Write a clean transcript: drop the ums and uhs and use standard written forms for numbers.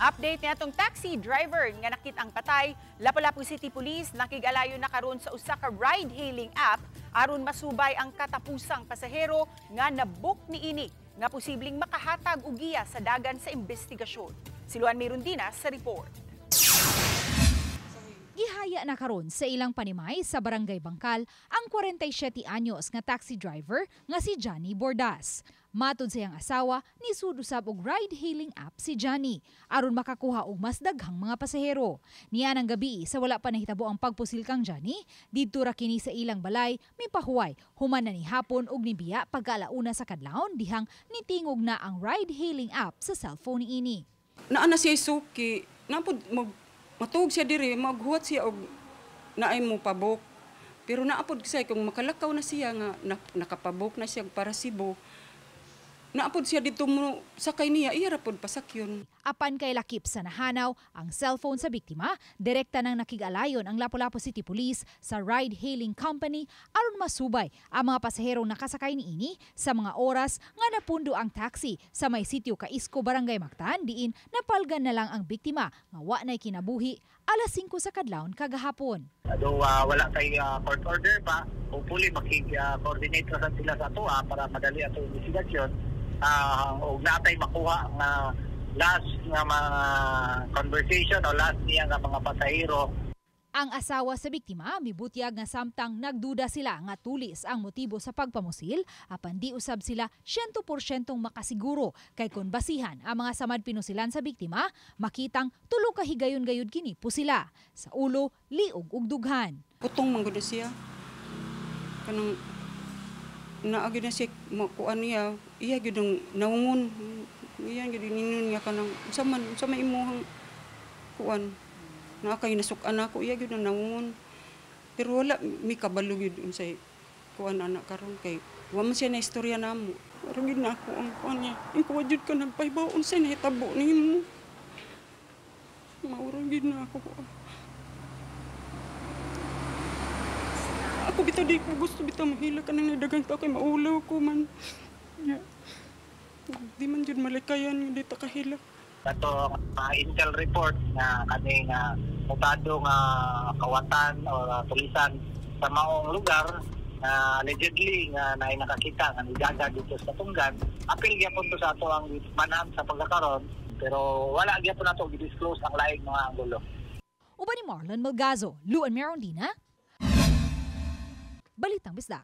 Update niya itong taxi driver nga nakitang patay. Lapu-Lapu City Police nakigalayo na karon sa usa ka ride-hailing app aron masubay ang katapusang pasahero nga nabook niini nga posibleng makahatag og giya sa dagan sa investigasyon. Si Luan Mirundina sa report. Gihaya na karon sa ilang panimay sa Barangay Bangkal ang 47 anyos nga taxi driver nga si Johnny Bordas. Matod sa iyang asawa, nisud usab og ride-hailing app si Johnny aron makakuha og mas daghang mga pasahero. Niya ng gabi sa wala pa nahitabo ang pagpusil kang Johnny, didto ra kini sa ilang balay mipahuway human na ni hapon og nibiya pagkalauna sa kadlawon dihang nitingog na ang ride-hailing app sa cellphone niini. Naa na siya suki, napod matug siya diri, maghuwat siya og naay mo pabok. Pero naapod siya kung makalakaw na siya nga nakapabok na siya para Cebu. Naapod siya dito mo sakay niya, iya rapod pasakyon. Apan kay lakip sa nahanaw ang cellphone sa biktima, direkta nang nakigalayon ang Lapu-Lapu City Police sa ride-hailing company aron masubay ang mga pasaherong nakasakay niini sa mga oras nga napundo ang taxi sa may sitio Kaisco, Barangay Mactan, diin napalgan na lang ang biktima nga wa nay kinabuhi alas 5 sa kadlawon kagahapon. Wala kay court order pa, hopefully makig-coordinate na sila sa ato para madali ato investigasyon. O natay makuha nga last nga mga conversation o last niya nga mga pasahero. Ang asawa sa biktima mibutyag nga samtang nagduda sila nga tulis ang motibo sa pagpamusil apan di usab sila 100% makasiguro kay kun basihan ang mga samad pinusilan sa biktima makitang tulo ka higayon-gayud kini pusila sa ulo, liog ug dughan. Putong man gud siya. Kanang naagi na siya makuan niya, iya gyud ang naungon. Iya gyud ningon niya kanang sa may imuhang kuan. Na kay nasuk-an ako, iya gyud ang naungon. Pero wala mi kabalo gyud unsay kuan anak karon kay wa man siya na istorya namo. Pero gyud na ako ang kuan niya. Ikaw jud ka nagpaybaw unsay nahitabo nimo. Mauro gyud na ako. Ako bitaw di ko gusto bitaw mahila ka nang nadagang tao kay maulaw ko man. Yeah. Di man jud malikayan di ta kahila. Ato intel report na kani nga mutado nga kawatan o pulisan sa maong lugar na allegedly nga naay nakakita nga nidaga dito sa tunggan. Apil gyapon to sa ato ang manam sa pagkakaron pero wala gyapon nato gi-disclose ang laing mga anggulo. Uban ni Marlon Malgazo, Luan Mirundina, Balitang Bisdak.